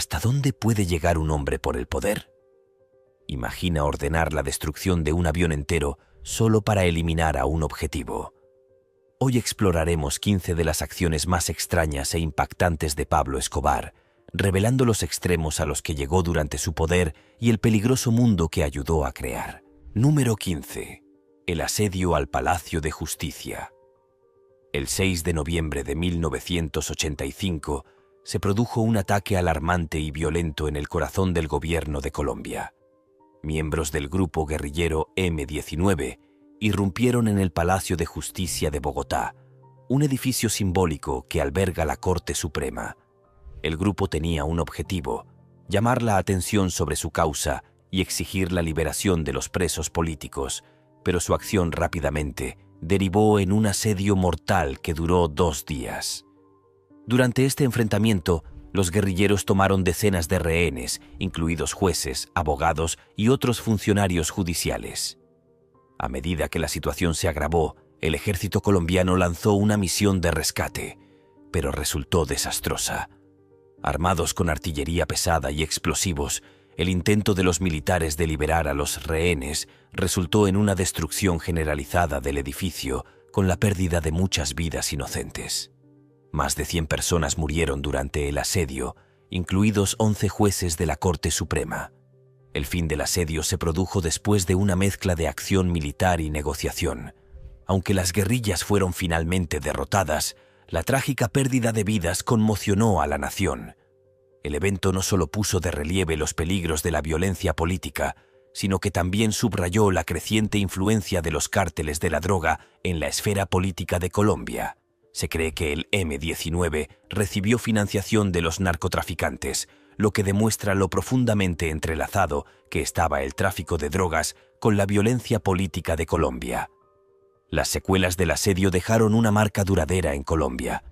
¿Hasta dónde puede llegar un hombre por el poder? Imagina ordenar la destrucción de un avión entero solo para eliminar a un objetivo. Hoy exploraremos 15 de las acciones más extrañas e impactantes de Pablo Escobar, revelando los extremos a los que llegó durante su poder y el peligroso mundo que ayudó a crear. Número 15. El asedio al Palacio de Justicia. El 6 de noviembre de 1985 se produjo un ataque alarmante y violento en el corazón del gobierno de Colombia. Miembros del grupo guerrillero M-19 irrumpieron en el Palacio de Justicia de Bogotá, un edificio simbólico que alberga la Corte Suprema. El grupo tenía un objetivo: llamar la atención sobre su causa y exigir la liberación de los presos políticos, pero su acción rápidamente derivó en un asedio mortal que duró 2 días. Durante este enfrentamiento, los guerrilleros tomaron decenas de rehenes, incluidos jueces, abogados y otros funcionarios judiciales. A medida que la situación se agravó, el ejército colombiano lanzó una misión de rescate, pero resultó desastrosa. Armados con artillería pesada y explosivos, el intento de los militares de liberar a los rehenes resultó en una destrucción generalizada del edificio, con la pérdida de muchas vidas inocentes. Más de 100 personas murieron durante el asedio, incluidos 11 jueces de la Corte Suprema. El fin del asedio se produjo después de una mezcla de acción militar y negociación. Aunque las guerrillas fueron finalmente derrotadas, la trágica pérdida de vidas conmocionó a la nación. El evento no solo puso de relieve los peligros de la violencia política, sino que también subrayó la creciente influencia de los cárteles de la droga en la esfera política de Colombia. Se cree que el M-19 recibió financiación de los narcotraficantes, lo que demuestra lo profundamente entrelazado que estaba el tráfico de drogas con la violencia política de Colombia. Las secuelas del asedio dejaron una marca duradera en Colombia.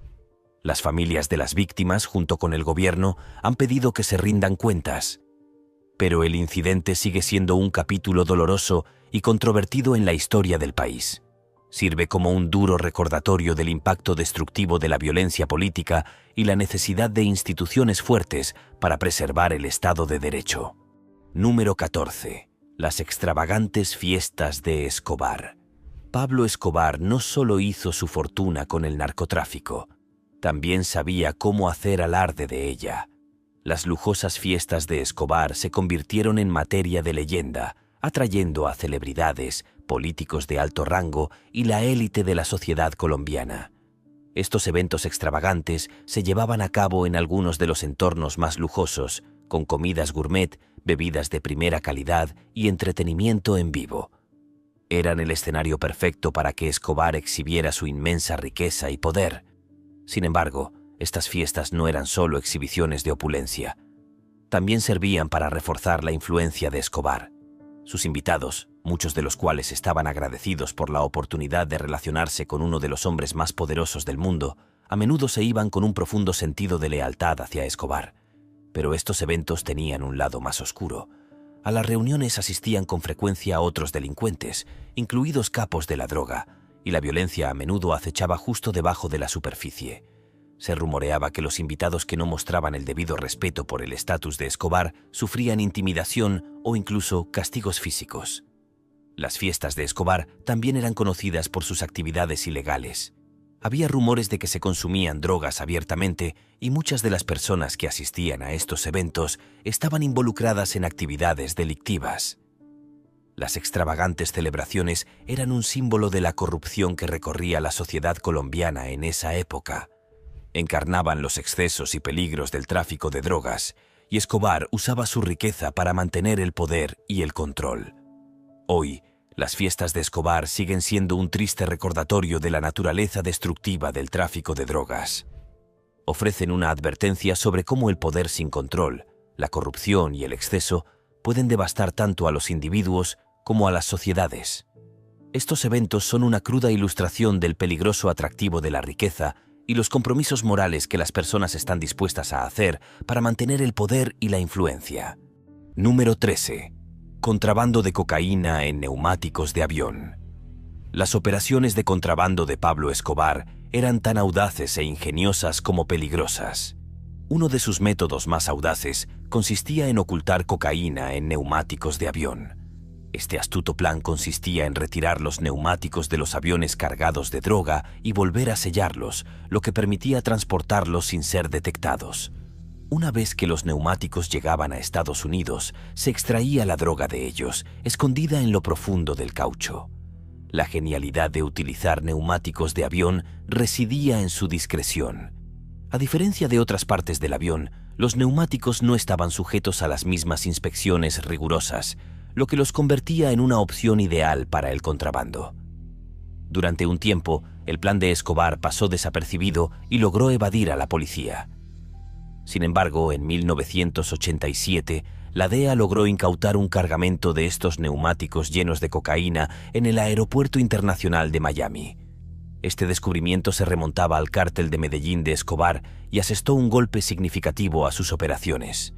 Las familias de las víctimas, junto con el gobierno, han pedido que se rindan cuentas. Pero el incidente sigue siendo un capítulo doloroso y controvertido en la historia del país. Sirve como un duro recordatorio del impacto destructivo de la violencia política y la necesidad de instituciones fuertes para preservar el Estado de Derecho. Número 14. Las extravagantes fiestas de Escobar. Pablo Escobar no solo hizo su fortuna con el narcotráfico, también sabía cómo hacer alarde de ella. Las lujosas fiestas de Escobar se convirtieron en materia de leyenda, atrayendo a celebridades, políticos de alto rango y la élite de la sociedad colombiana. Estos eventos extravagantes se llevaban a cabo en algunos de los entornos más lujosos, con comidas gourmet, bebidas de primera calidad y entretenimiento en vivo. Eran el escenario perfecto para que Escobar exhibiera su inmensa riqueza y poder. Sin embargo, estas fiestas no eran solo exhibiciones de opulencia. También servían para reforzar la influencia de Escobar. Sus invitados, muchos de los cuales estaban agradecidos por la oportunidad de relacionarse con uno de los hombres más poderosos del mundo, a menudo se iban con un profundo sentido de lealtad hacia Escobar. Pero estos eventos tenían un lado más oscuro. A las reuniones asistían con frecuencia otros delincuentes, incluidos capos de la droga, y la violencia a menudo acechaba justo debajo de la superficie. Se rumoreaba que los invitados que no mostraban el debido respeto por el estatus de Escobar sufrían intimidación o incluso castigos físicos. Las fiestas de Escobar también eran conocidas por sus actividades ilegales. Había rumores de que se consumían drogas abiertamente y muchas de las personas que asistían a estos eventos estaban involucradas en actividades delictivas. Las extravagantes celebraciones eran un símbolo de la corrupción que recorría la sociedad colombiana en esa época. Encarnaban los excesos y peligros del tráfico de drogas, y Escobar usaba su riqueza para mantener el poder y el control. Hoy, las fiestas de Escobar siguen siendo un triste recordatorio de la naturaleza destructiva del tráfico de drogas. Ofrecen una advertencia sobre cómo el poder sin control, la corrupción y el exceso pueden devastar tanto a los individuos como a las sociedades. Estos eventos son una cruda ilustración del peligroso atractivo de la riqueza y los compromisos morales que las personas están dispuestas a hacer para mantener el poder y la influencia. Número 13. Contrabando de cocaína en neumáticos de avión. Las operaciones de contrabando de Pablo Escobar eran tan audaces e ingeniosas como peligrosas. Uno de sus métodos más audaces consistía en ocultar cocaína en neumáticos de avión. Este astuto plan consistía en retirar los neumáticos de los aviones cargados de droga y volver a sellarlos, lo que permitía transportarlos sin ser detectados. Una vez que los neumáticos llegaban a Estados Unidos, se extraía la droga de ellos, escondida en lo profundo del caucho. La genialidad de utilizar neumáticos de avión residía en su discreción. A diferencia de otras partes del avión, los neumáticos no estaban sujetos a las mismas inspecciones rigurosas, lo que los convertía en una opción ideal para el contrabando. Durante un tiempo, el plan de Escobar pasó desapercibido y logró evadir a la policía. Sin embargo, en 1987, la DEA logró incautar un cargamento de estos neumáticos llenos de cocaína en el Aeropuerto Internacional de Miami. Este descubrimiento se remontaba al cártel de Medellín de Escobar y asestó un golpe significativo a sus operaciones.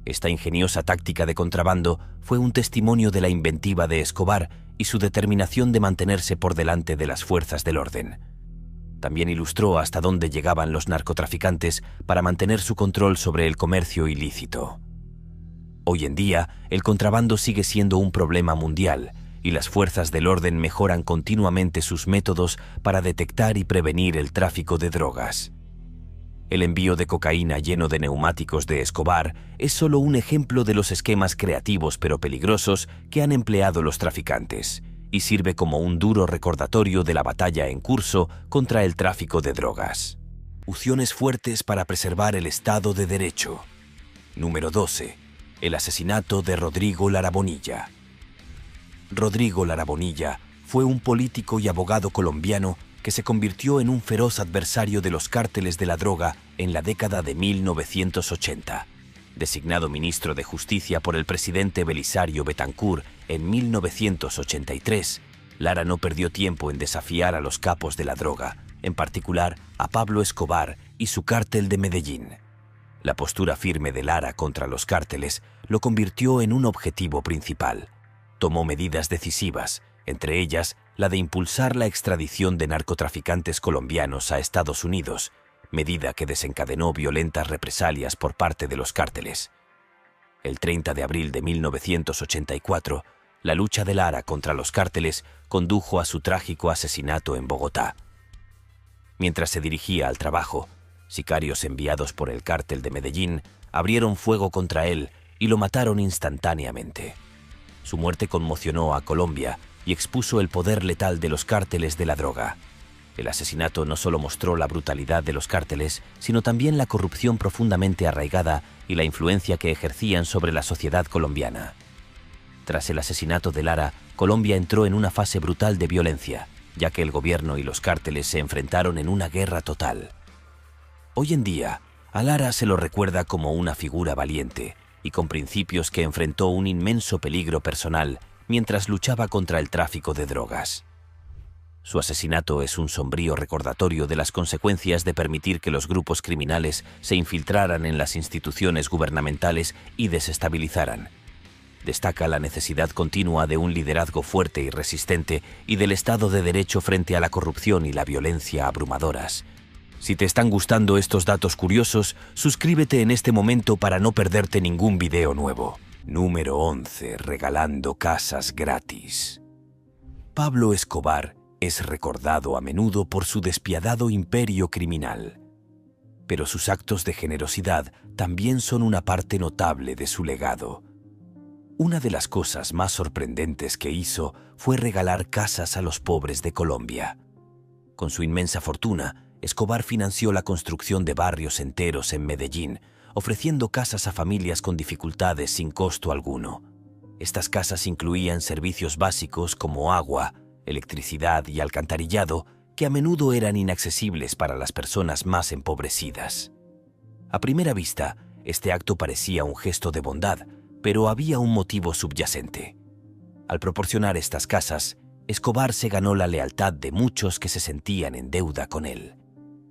Esta ingeniosa táctica de contrabando fue un testimonio de la inventiva de Escobar y su determinación de mantenerse por delante de las fuerzas del orden. También ilustró hasta dónde llegaban los narcotraficantes para mantener su control sobre el comercio ilícito. Hoy en día, el contrabando sigue siendo un problema mundial y las fuerzas del orden mejoran continuamente sus métodos para detectar y prevenir el tráfico de drogas. El envío de cocaína lleno de neumáticos de Escobar es solo un ejemplo de los esquemas creativos pero peligrosos que han empleado los traficantes y sirve como un duro recordatorio de la batalla en curso contra el tráfico de drogas. Opciones fuertes para preservar el Estado de Derecho. Número 12. El asesinato de Rodrigo Lara Bonilla. Rodrigo Lara Bonilla fue un político y abogado colombiano que se convirtió en un feroz adversario de los cárteles de la droga en la década de 1980. Designado ministro de Justicia por el presidente Belisario Betancur en 1983, Lara no perdió tiempo en desafiar a los capos de la droga, en particular a Pablo Escobar y su cártel de Medellín. La postura firme de Lara contra los cárteles lo convirtió en un objetivo principal. Tomó medidas decisivas, entre ellas la de impulsar la extradición de narcotraficantes colombianos a Estados Unidos, medida que desencadenó violentas represalias por parte de los cárteles. El 30 de abril de 1984, la lucha de Lara contra los cárteles condujo a su trágico asesinato en Bogotá. Mientras se dirigía al trabajo, sicarios enviados por el cártel de Medellín abrieron fuego contra él y lo mataron instantáneamente. Su muerte conmocionó a Colombia y expuso el poder letal de los cárteles de la droga. El asesinato no solo mostró la brutalidad de los cárteles, sino también la corrupción profundamente arraigada y la influencia que ejercían sobre la sociedad colombiana. Tras el asesinato de Lara, Colombia entró en una fase brutal de violencia, ya que el gobierno y los cárteles se enfrentaron en una guerra total. Hoy en día, a Lara se lo recuerda como una figura valiente y con principios que enfrentó un inmenso peligro personal mientras luchaba contra el tráfico de drogas. Su asesinato es un sombrío recordatorio de las consecuencias de permitir que los grupos criminales se infiltraran en las instituciones gubernamentales y desestabilizaran. Destaca la necesidad continua de un liderazgo fuerte y resistente y del Estado de Derecho frente a la corrupción y la violencia abrumadoras. Si te están gustando estos datos curiosos, suscríbete en este momento para no perderte ningún video nuevo. Número 11. Regalando casas gratis. Pablo Escobar es recordado a menudo por su despiadado imperio criminal. Pero sus actos de generosidad también son una parte notable de su legado. Una de las cosas más sorprendentes que hizo fue regalar casas a los pobres de Colombia. Con su inmensa fortuna, Escobar financió la construcción de barrios enteros en Medellín, ofreciendo casas a familias con dificultades sin costo alguno. Estas casas incluían servicios básicos como agua, electricidad y alcantarillado, que a menudo eran inaccesibles para las personas más empobrecidas. A primera vista, este acto parecía un gesto de bondad, pero había un motivo subyacente. Al proporcionar estas casas, Escobar se ganó la lealtad de muchos que se sentían en deuda con él.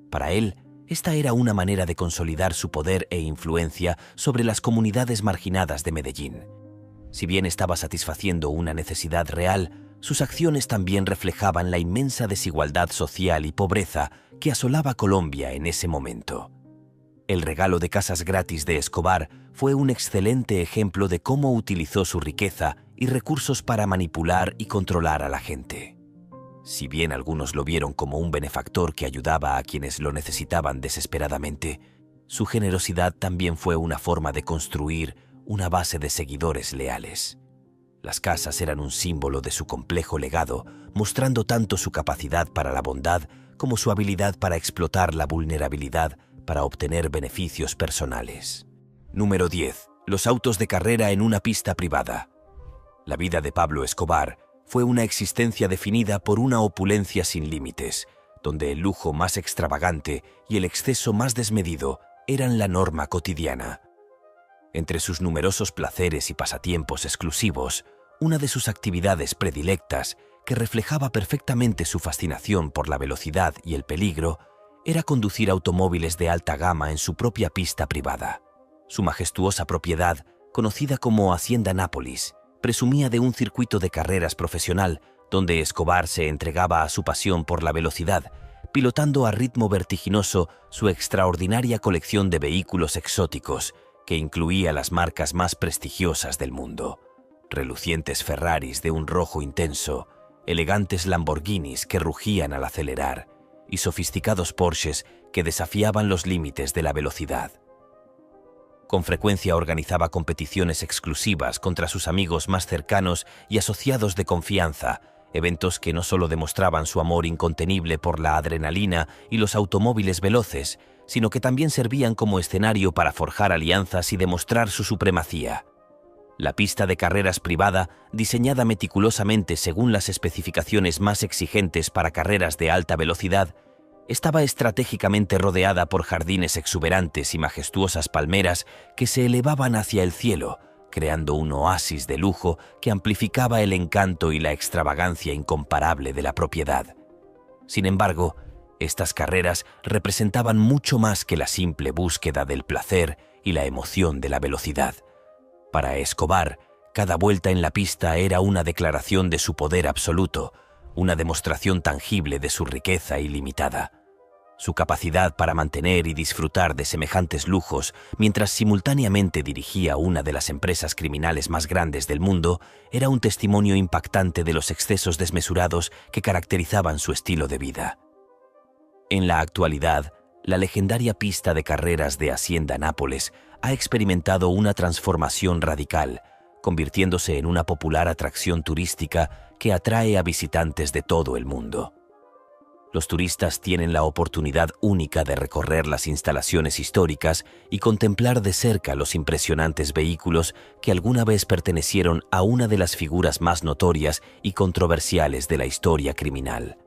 Para él, esta era una manera de consolidar su poder e influencia sobre las comunidades marginadas de Medellín. Si bien estaba satisfaciendo una necesidad real, sus acciones también reflejaban la inmensa desigualdad social y pobreza que asolaba Colombia en ese momento. El regalo de casas gratis de Escobar fue un excelente ejemplo de cómo utilizó su riqueza y recursos para manipular y controlar a la gente. Si bien algunos lo vieron como un benefactor que ayudaba a quienes lo necesitaban desesperadamente, su generosidad también fue una forma de construir una base de seguidores leales. Las casas eran un símbolo de su complejo legado, mostrando tanto su capacidad para la bondad como su habilidad para explotar la vulnerabilidad para obtener beneficios personales. Número 10. Los autos de carrera en una pista privada. La vida de Pablo Escobar fue una existencia definida por una opulencia sin límites, donde el lujo más extravagante y el exceso más desmedido eran la norma cotidiana. Entre sus numerosos placeres y pasatiempos exclusivos, una de sus actividades predilectas, que reflejaba perfectamente su fascinación por la velocidad y el peligro, era conducir automóviles de alta gama en su propia pista privada. Su majestuosa propiedad, conocida como Hacienda Nápoles, presumía de un circuito de carreras profesional donde Escobar se entregaba a su pasión por la velocidad, pilotando a ritmo vertiginoso su extraordinaria colección de vehículos exóticos, que incluía las marcas más prestigiosas del mundo. Relucientes Ferraris de un rojo intenso, elegantes Lamborghinis que rugían al acelerar y sofisticados Porsches que desafiaban los límites de la velocidad. Con frecuencia organizaba competiciones exclusivas contra sus amigos más cercanos y asociados de confianza, eventos que no solo demostraban su amor incontenible por la adrenalina y los automóviles veloces, sino que también servían como escenario para forjar alianzas y demostrar su supremacía. La pista de carreras privada, diseñada meticulosamente según las especificaciones más exigentes para carreras de alta velocidad, estaba estratégicamente rodeada por jardines exuberantes y majestuosas palmeras que se elevaban hacia el cielo, creando un oasis de lujo que amplificaba el encanto y la extravagancia incomparable de la propiedad. Sin embargo, estas carreras representaban mucho más que la simple búsqueda del placer y la emoción de la velocidad. Para Escobar, cada vuelta en la pista era una declaración de su poder absoluto, una demostración tangible de su riqueza ilimitada. Su capacidad para mantener y disfrutar de semejantes lujos mientras simultáneamente dirigía una de las empresas criminales más grandes del mundo era un testimonio impactante de los excesos desmesurados que caracterizaban su estilo de vida. En la actualidad, la legendaria pista de carreras de Hacienda Nápoles ha experimentado una transformación radical, convirtiéndose en una popular atracción turística que atrae a visitantes de todo el mundo. Los turistas tienen la oportunidad única de recorrer las instalaciones históricas y contemplar de cerca los impresionantes vehículos que alguna vez pertenecieron a una de las figuras más notorias y controversiales de la historia criminal.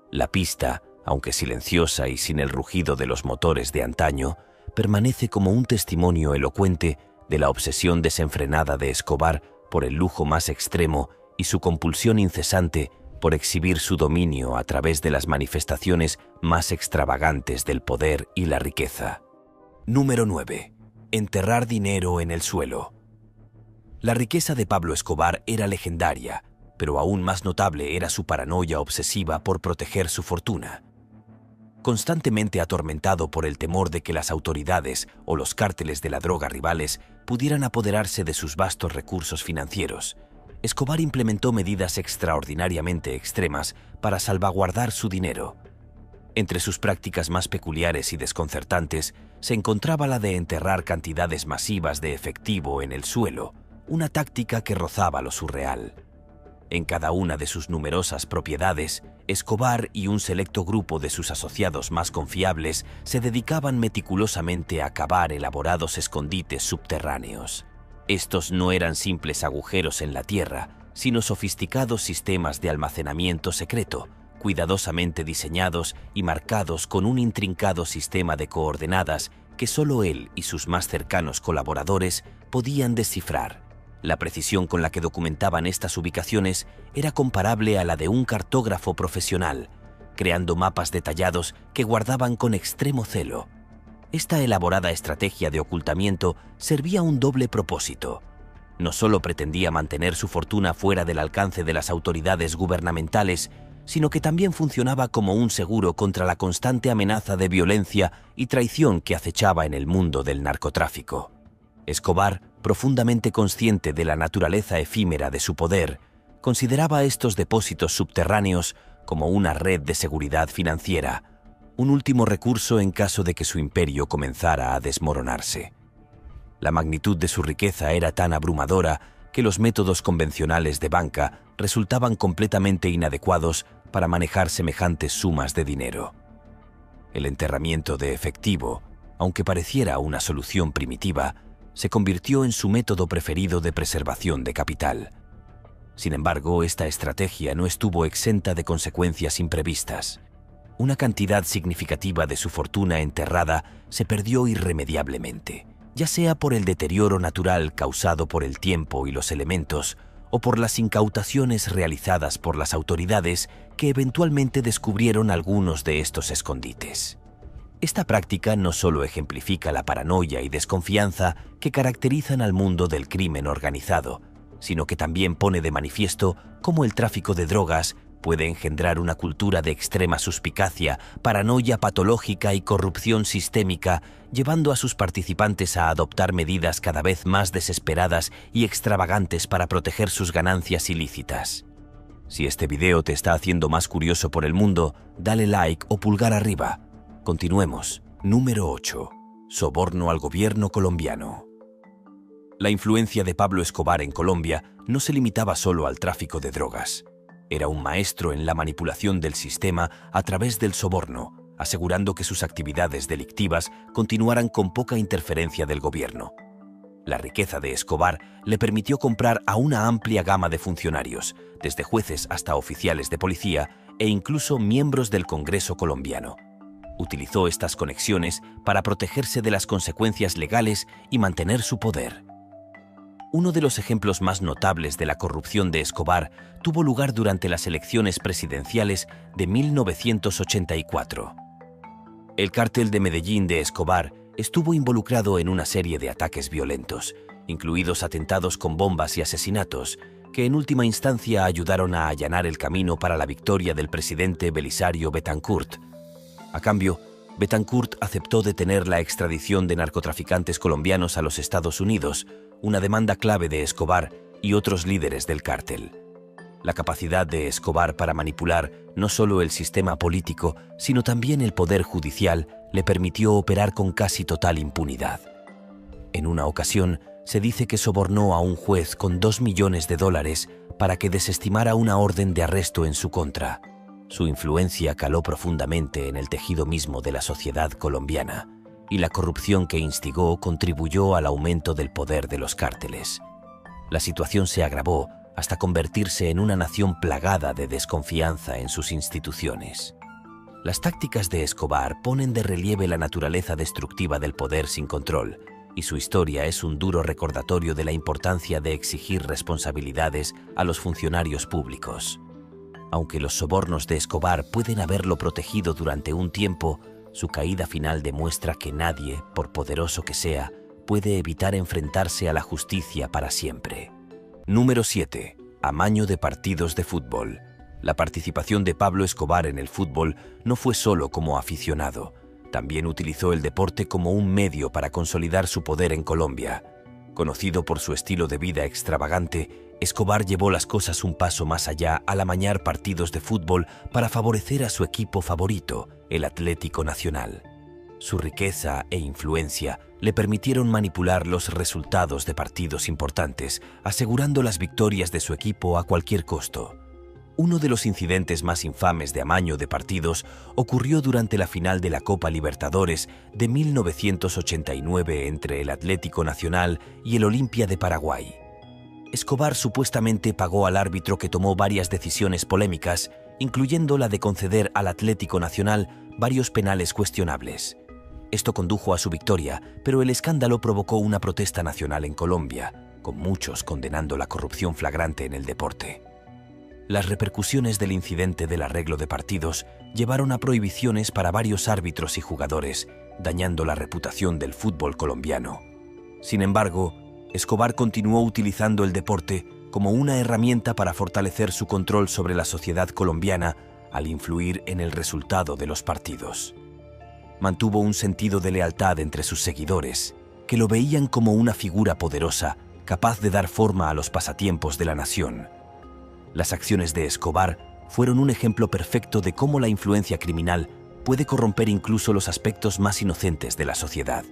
La pista, aunque silenciosa y sin el rugido de los motores de antaño, permanece como un testimonio elocuente de la obsesión desenfrenada de Escobar por el lujo más extremo y su compulsión incesante por exhibir su dominio a través de las manifestaciones más extravagantes del poder y la riqueza. Número 9. Enterrar dinero en el suelo. La riqueza de Pablo Escobar era legendaria, pero aún más notable era su paranoia obsesiva por proteger su fortuna. Constantemente atormentado por el temor de que las autoridades o los cárteles de la droga rivales pudieran apoderarse de sus vastos recursos financieros, Escobar implementó medidas extraordinariamente extremas para salvaguardar su dinero. Entre sus prácticas más peculiares y desconcertantes se encontraba la de enterrar cantidades masivas de efectivo en el suelo, una táctica que rozaba lo surreal. En cada una de sus numerosas propiedades, Escobar y un selecto grupo de sus asociados más confiables se dedicaban meticulosamente a cavar elaborados escondites subterráneos. Estos no eran simples agujeros en la tierra, sino sofisticados sistemas de almacenamiento secreto, cuidadosamente diseñados y marcados con un intrincado sistema de coordenadas que solo él y sus más cercanos colaboradores podían descifrar. La precisión con la que documentaban estas ubicaciones era comparable a la de un cartógrafo profesional, creando mapas detallados que guardaban con extremo celo. Esta elaborada estrategia de ocultamiento servía un doble propósito. No solo pretendía mantener su fortuna fuera del alcance de las autoridades gubernamentales, sino que también funcionaba como un seguro contra la constante amenaza de violencia y traición que acechaba en el mundo del narcotráfico. Escobar, profundamente consciente de la naturaleza efímera de su poder, consideraba estos depósitos subterráneos como una red de seguridad financiera, un último recurso en caso de que su imperio comenzara a desmoronarse. La magnitud de su riqueza era tan abrumadora que los métodos convencionales de banca resultaban completamente inadecuados para manejar semejantes sumas de dinero. El enterramiento de efectivo, aunque pareciera una solución primitiva, se convirtió en su método preferido de preservación de capital. Sin embargo, esta estrategia no estuvo exenta de consecuencias imprevistas. Una cantidad significativa de su fortuna enterrada se perdió irremediablemente, ya sea por el deterioro natural causado por el tiempo y los elementos, o por las incautaciones realizadas por las autoridades que eventualmente descubrieron algunos de estos escondites. Esta práctica no solo ejemplifica la paranoia y desconfianza que caracterizan al mundo del crimen organizado, sino que también pone de manifiesto cómo el tráfico de drogas puede engendrar una cultura de extrema suspicacia, paranoia patológica y corrupción sistémica, llevando a sus participantes a adoptar medidas cada vez más desesperadas y extravagantes para proteger sus ganancias ilícitas. Si este video te está haciendo más curioso por el mundo, dale like o pulgar arriba. Continuemos. Número 8. Soborno al gobierno colombiano. La influencia de Pablo Escobar en Colombia no se limitaba solo al tráfico de drogas. Era un maestro en la manipulación del sistema a través del soborno, asegurando que sus actividades delictivas continuaran con poca interferencia del gobierno. La riqueza de Escobar le permitió comprar a una amplia gama de funcionarios, desde jueces hasta oficiales de policía e incluso miembros del Congreso colombiano. Utilizó estas conexiones para protegerse de las consecuencias legales y mantener su poder. Uno de los ejemplos más notables de la corrupción de Escobar tuvo lugar durante las elecciones presidenciales de 1984. El cártel de Medellín de Escobar estuvo involucrado en una serie de ataques violentos, incluidos atentados con bombas y asesinatos, que en última instancia ayudaron a allanar el camino para la victoria del presidente Belisario Betancourt. A cambio, Betancourt aceptó detener la extradición de narcotraficantes colombianos a los Estados Unidos, una demanda clave de Escobar y otros líderes del cártel. La capacidad de Escobar para manipular no solo el sistema político, sino también el poder judicial, le permitió operar con casi total impunidad. En una ocasión, se dice que sobornó a un juez con $2 millones para que desestimara una orden de arresto en su contra. Su influencia caló profundamente en el tejido mismo de la sociedad colombiana, y la corrupción que instigó contribuyó al aumento del poder de los cárteles. La situación se agravó hasta convertirse en una nación plagada de desconfianza en sus instituciones. Las tácticas de Escobar ponen de relieve la naturaleza destructiva del poder sin control, y su historia es un duro recordatorio de la importancia de exigir responsabilidades a los funcionarios públicos. Aunque los sobornos de Escobar pueden haberlo protegido durante un tiempo, su caída final demuestra que nadie, por poderoso que sea, puede evitar enfrentarse a la justicia para siempre. Número 7. Amaño de partidos de fútbol. La participación de Pablo Escobar en el fútbol no fue solo como aficionado. También utilizó el deporte como un medio para consolidar su poder en Colombia. Conocido por su estilo de vida extravagante, Escobar llevó las cosas un paso más allá al amañar partidos de fútbol para favorecer a su equipo favorito, el Atlético Nacional. Su riqueza e influencia le permitieron manipular los resultados de partidos importantes, asegurando las victorias de su equipo a cualquier costo. Uno de los incidentes más infames de amaño de partidos ocurrió durante la final de la Copa Libertadores de 1989 entre el Atlético Nacional y el Olimpia de Paraguay. Escobar supuestamente pagó al árbitro que tomó varias decisiones polémicas, incluyendo la de conceder al Atlético Nacional varios penales cuestionables. Esto condujo a su victoria, pero el escándalo provocó una protesta nacional en Colombia, con muchos condenando la corrupción flagrante en el deporte. Las repercusiones del incidente del arreglo de partidos llevaron a prohibiciones para varios árbitros y jugadores, dañando la reputación del fútbol colombiano. Sin embargo, Escobar continuó utilizando el deporte como una herramienta para fortalecer su control sobre la sociedad colombiana, al influir en el resultado de los partidos. Mantuvo un sentido de lealtad entre sus seguidores, que lo veían como una figura poderosa capaz de dar forma a los pasatiempos de la nación. Las acciones de Escobar fueron un ejemplo perfecto de cómo la influencia criminal puede corromper incluso los aspectos más inocentes de la sociedad.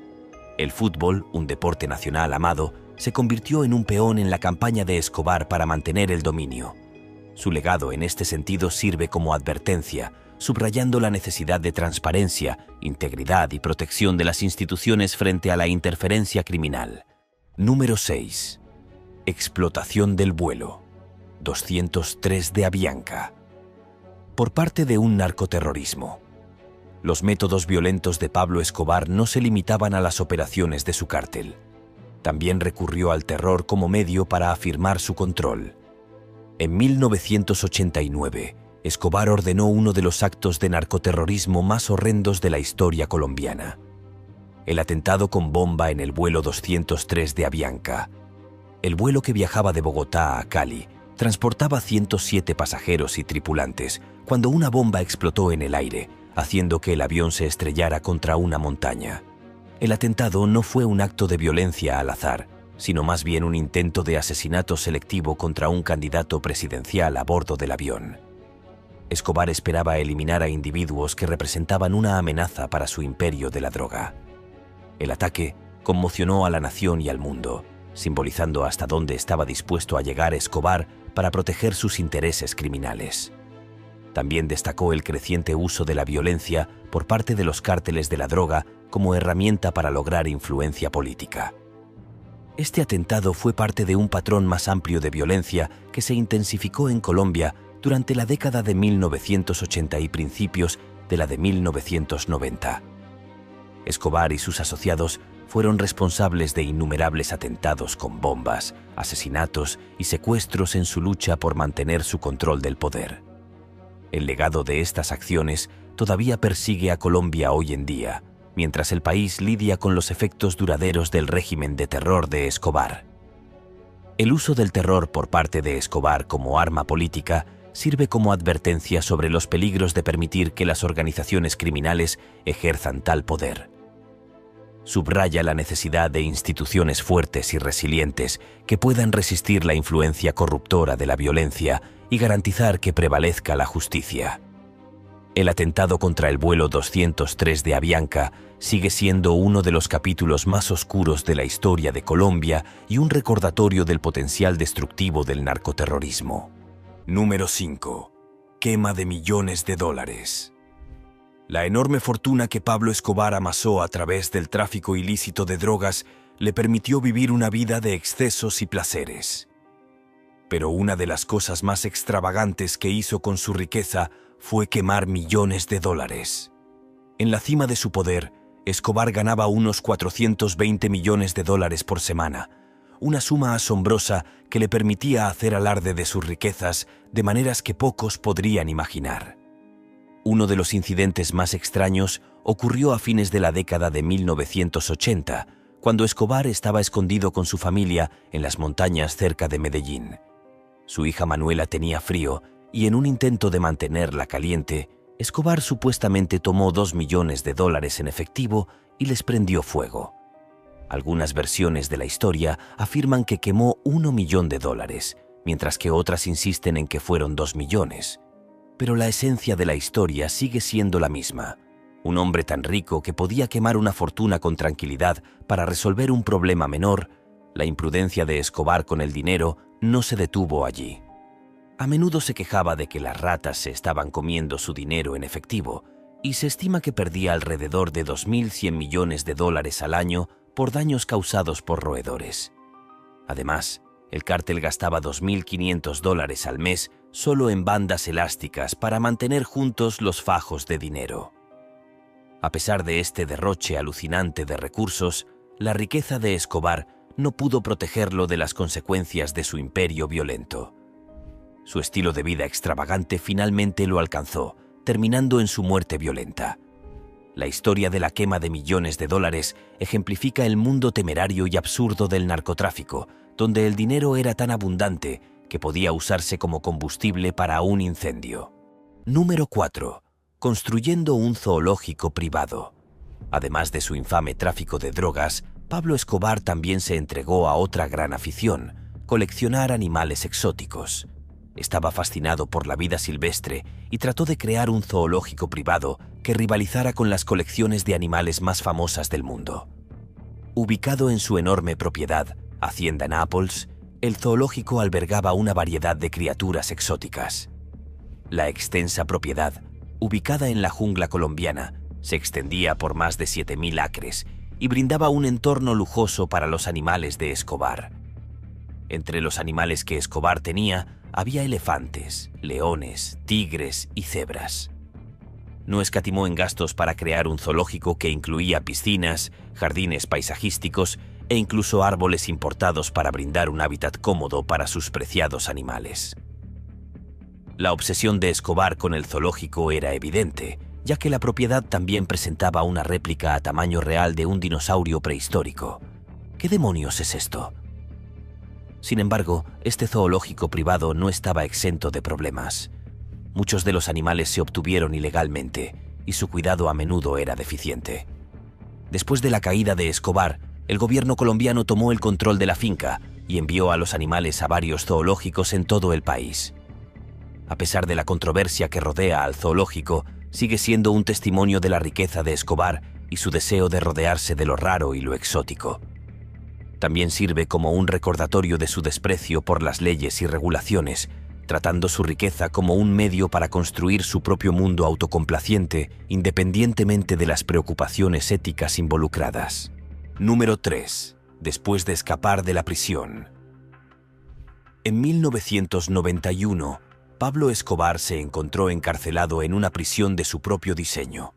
El fútbol, un deporte nacional amado, se convirtió en un peón en la campaña de Escobar para mantener el dominio. Su legado en este sentido sirve como advertencia, subrayando la necesidad de transparencia, integridad y protección de las instituciones frente a la interferencia criminal. Número 6. Explotación del vuelo 203 de Avianca. Por parte de un narcoterrorismo. Los métodos violentos de Pablo Escobar no se limitaban a las operaciones de su cártel. También recurrió al terror como medio para afirmar su control. En 1989, Escobar ordenó uno de los actos de narcoterrorismo más horrendos de la historia colombiana: el atentado con bomba en el vuelo 203 de Avianca. El vuelo, que viajaba de Bogotá a Cali, transportaba 107 pasajeros y tripulantes cuando una bomba explotó en el aire, haciendo que el avión se estrellara contra una montaña. El atentado no fue un acto de violencia al azar, sino más bien un intento de asesinato selectivo contra un candidato presidencial a bordo del avión. Escobar esperaba eliminar a individuos que representaban una amenaza para su imperio de la droga. El ataque conmocionó a la nación y al mundo, simbolizando hasta dónde estaba dispuesto a llegar Escobar para proteger sus intereses criminales. También destacó el creciente uso de la violencia por parte de los cárteles de la droga como herramienta para lograr influencia política. Este atentado fue parte de un patrón más amplio de violencia que se intensificó en Colombia durante la década de 1980 y principios de la de 1990. Escobar y sus asociados fueron responsables de innumerables atentados con bombas, asesinatos y secuestros en su lucha por mantener su control del poder. El legado de estas acciones todavía persigue a Colombia hoy en día, mientras el país lidia con los efectos duraderos del régimen de terror de Escobar. El uso del terror por parte de Escobar como arma política sirve como advertencia sobre los peligros de permitir que las organizaciones criminales ejerzan tal poder. Subraya la necesidad de instituciones fuertes y resilientes que puedan resistir la influencia corruptora de la violencia y garantizar que prevalezca la justicia. El atentado contra el vuelo 203 de Avianca sigue siendo uno de los capítulos más oscuros de la historia de Colombia y un recordatorio del potencial destructivo del narcoterrorismo. Número 5. Quema de millones de dólares. La enorme fortuna que Pablo Escobar amasó a través del tráfico ilícito de drogas le permitió vivir una vida de excesos y placeres. Pero una de las cosas más extravagantes que hizo con su riqueza fue quemar millones de dólares. En la cima de su poder, Escobar ganaba unos 420 millones de dólares por semana, una suma asombrosa que le permitía hacer alarde de sus riquezas de maneras que pocos podrían imaginar. Uno de los incidentes más extraños ocurrió a fines de la década de 1980, cuando Escobar estaba escondido con su familia en las montañas cerca de Medellín. Su hija Manuela tenía frío y, en un intento de mantenerla caliente, Escobar supuestamente tomó 2 millones de dólares en efectivo y les prendió fuego. Algunas versiones de la historia afirman que quemó 1 millón de dólares, mientras que otras insisten en que fueron 2 millones. Pero la esencia de la historia sigue siendo la misma. Un hombre tan rico que podía quemar una fortuna con tranquilidad para resolver un problema menor, la imprudencia de Escobar con el dinero no se detuvo allí. A menudo se quejaba de que las ratas se estaban comiendo su dinero en efectivo, y se estima que perdía alrededor de 2.100 millones de dólares al año por daños causados por roedores. Además, el cártel gastaba 2.500 dólares al mes solo en bandas elásticas para mantener juntos los fajos de dinero. A pesar de este derroche alucinante de recursos, la riqueza de Escobar no pudo protegerlo de las consecuencias de su imperio violento. Su estilo de vida extravagante finalmente lo alcanzó, terminando en su muerte violenta. La historia de la quema de millones de dólares ejemplifica el mundo temerario y absurdo del narcotráfico, donde el dinero era tan abundante que podía usarse como combustible para un incendio. Número 4. Construyendo un zoológico privado. Además de su infame tráfico de drogas, Pablo Escobar también se entregó a otra gran afición: coleccionar animales exóticos. Estaba fascinado por la vida silvestre y trató de crear un zoológico privado que rivalizara con las colecciones de animales más famosas del mundo. Ubicado en su enorme propiedad, Hacienda Nápoles, el zoológico albergaba una variedad de criaturas exóticas. La extensa propiedad, ubicada en la jungla colombiana, se extendía por más de 7.000 acres y brindaba un entorno lujoso para los animales de Escobar. Entre los animales que Escobar tenía, había elefantes, leones, tigres y cebras. No escatimó en gastos para crear un zoológico que incluía piscinas, jardines paisajísticos e incluso árboles importados para brindar un hábitat cómodo para sus preciados animales. La obsesión de Escobar con el zoológico era evidente, ya que la propiedad también presentaba una réplica a tamaño real de un dinosaurio prehistórico. ¿Qué demonios es esto? Sin embargo, este zoológico privado no estaba exento de problemas. Muchos de los animales se obtuvieron ilegalmente y su cuidado a menudo era deficiente. Después de la caída de Escobar, el gobierno colombiano tomó el control de la finca y envió a los animales a varios zoológicos en todo el país. A pesar de la controversia que rodea al zoológico, sigue siendo un testimonio de la riqueza de Escobar y su deseo de rodearse de lo raro y lo exótico. También sirve como un recordatorio de su desprecio por las leyes y regulaciones, tratando su riqueza como un medio para construir su propio mundo autocomplaciente, independientemente de las preocupaciones éticas involucradas. Número 3. Después de escapar de la prisión. En 1991, Pablo Escobar se encontró encarcelado en una prisión de su propio diseño.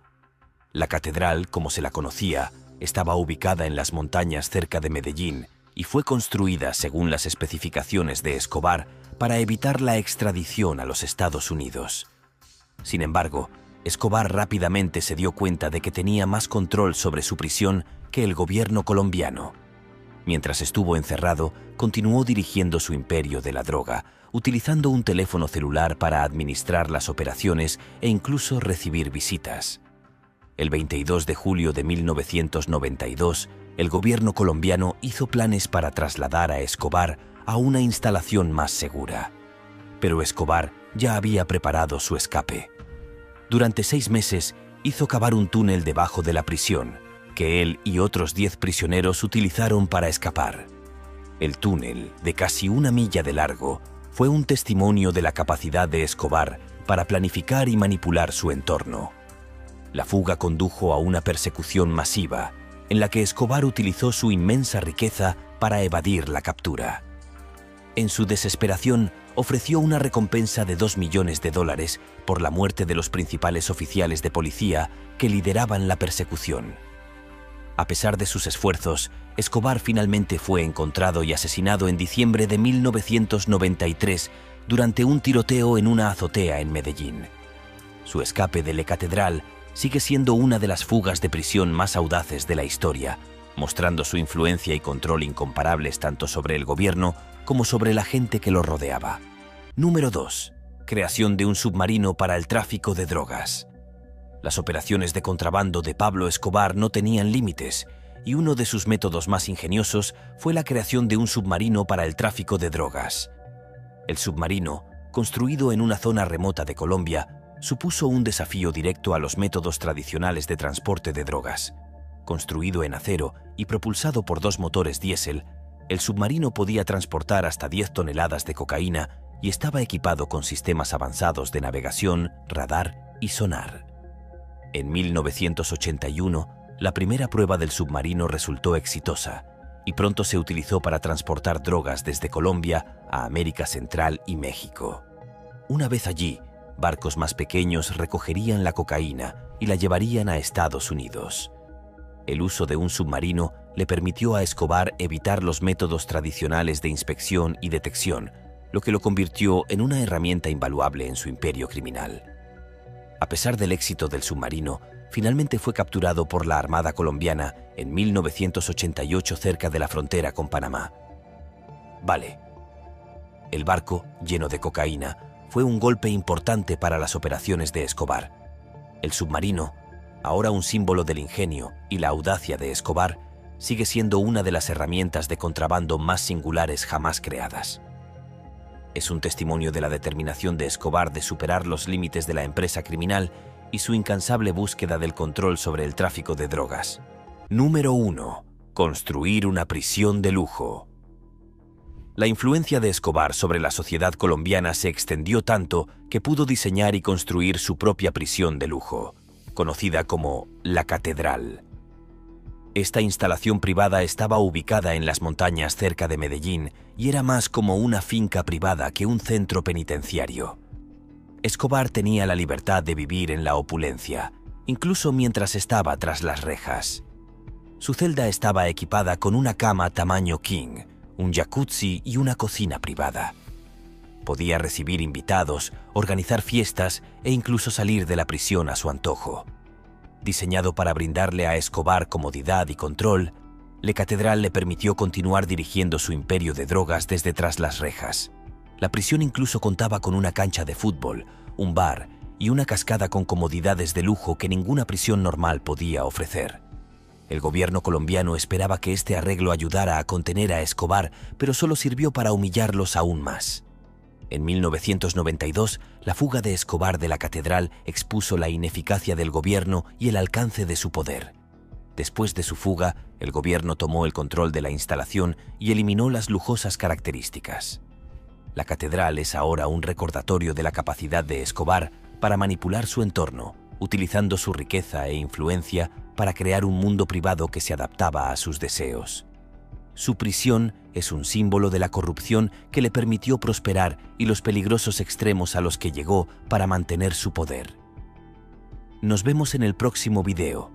La catedral, como se la conocía, estaba ubicada en las montañas cerca de Medellín y fue construida según las especificaciones de Escobar para evitar la extradición a los Estados Unidos. Sin embargo, Escobar rápidamente se dio cuenta de que tenía más control sobre su prisión que el gobierno colombiano. Mientras estuvo encerrado, continuó dirigiendo su imperio de la droga, utilizando un teléfono celular para administrar las operaciones e incluso recibir visitas. El 22 de julio de 1992, el gobierno colombiano hizo planes para trasladar a Escobar a una instalación más segura. Pero Escobar ya había preparado su escape. Durante 6 meses, hizo cavar un túnel debajo de la prisión, que él y otros 10 prisioneros utilizaron para escapar. El túnel, de casi 1 milla de largo, fue un testimonio de la capacidad de Escobar para planificar y manipular su entorno. La fuga condujo a una persecución masiva, en la que Escobar utilizó su inmensa riqueza para evadir la captura. En su desesperación, ofreció una recompensa de $2 millones por la muerte de los principales oficiales de policía que lideraban la persecución. A pesar de sus esfuerzos, Escobar finalmente fue encontrado y asesinado en diciembre de 1993 durante un tiroteo en una azotea en Medellín. Su escape de la catedral sigue siendo una de las fugas de prisión más audaces de la historia, mostrando su influencia y control incomparables tanto sobre el gobierno como sobre la gente que lo rodeaba. Número 2. Creación de un submarino para el tráfico de drogas. Las operaciones de contrabando de Pablo Escobar no tenían límites, y uno de sus métodos más ingeniosos fue la creación de un submarino para el tráfico de drogas. El submarino, construido en una zona remota de Colombia, supuso un desafío directo a los métodos tradicionales de transporte de drogas. Construido en acero y propulsado por 2 motores diésel, el submarino podía transportar hasta 10 toneladas de cocaína y estaba equipado con sistemas avanzados de navegación, radar y sonar. En 1981, la primera prueba del submarino resultó exitosa y pronto se utilizó para transportar drogas desde Colombia a América Central y México. Una vez allí, barcos más pequeños recogerían la cocaína y la llevarían a Estados Unidos. El uso de un submarino le permitió a Escobar evitar los métodos tradicionales de inspección y detección, lo que lo convirtió en una herramienta invaluable en su imperio criminal. A pesar del éxito del submarino, finalmente fue capturado por la Armada colombiana en 1988 cerca de la frontera con Panamá. Vale. El barco, lleno de cocaína, fue un golpe importante para las operaciones de Escobar. El submarino, ahora un símbolo del ingenio y la audacia de Escobar, sigue siendo una de las herramientas de contrabando más singulares jamás creadas. Es un testimonio de la determinación de Escobar de superar los límites de la empresa criminal y su incansable búsqueda del control sobre el tráfico de drogas. Número 1. Construir una prisión de lujo. La influencia de Escobar sobre la sociedad colombiana se extendió tanto que pudo diseñar y construir su propia prisión de lujo, conocida como La Catedral. Esta instalación privada estaba ubicada en las montañas cerca de Medellín y era más como una finca privada que un centro penitenciario. Escobar tenía la libertad de vivir en la opulencia, incluso mientras estaba tras las rejas. Su celda estaba equipada con una cama tamaño king, un jacuzzi y una cocina privada. Podía recibir invitados, organizar fiestas e incluso salir de la prisión a su antojo. Diseñado para brindarle a Escobar comodidad y control, La Catedral le permitió continuar dirigiendo su imperio de drogas desde tras las rejas. La prisión incluso contaba con una cancha de fútbol, un bar y una cascada con comodidades de lujo que ninguna prisión normal podía ofrecer. El gobierno colombiano esperaba que este arreglo ayudara a contener a Escobar, pero solo sirvió para humillarlos aún más. En 1992, la fuga de Escobar de La Catedral expuso la ineficacia del gobierno y el alcance de su poder. Después de su fuga, el gobierno tomó el control de la instalación y eliminó las lujosas características. La catedral es ahora un recordatorio de la capacidad de Escobar para manipular su entorno, utilizando su riqueza e influencia para crear un mundo privado que se adaptaba a sus deseos. Su prisión es un símbolo de la corrupción que le permitió prosperar y los peligrosos extremos a los que llegó para mantener su poder. Nos vemos en el próximo video.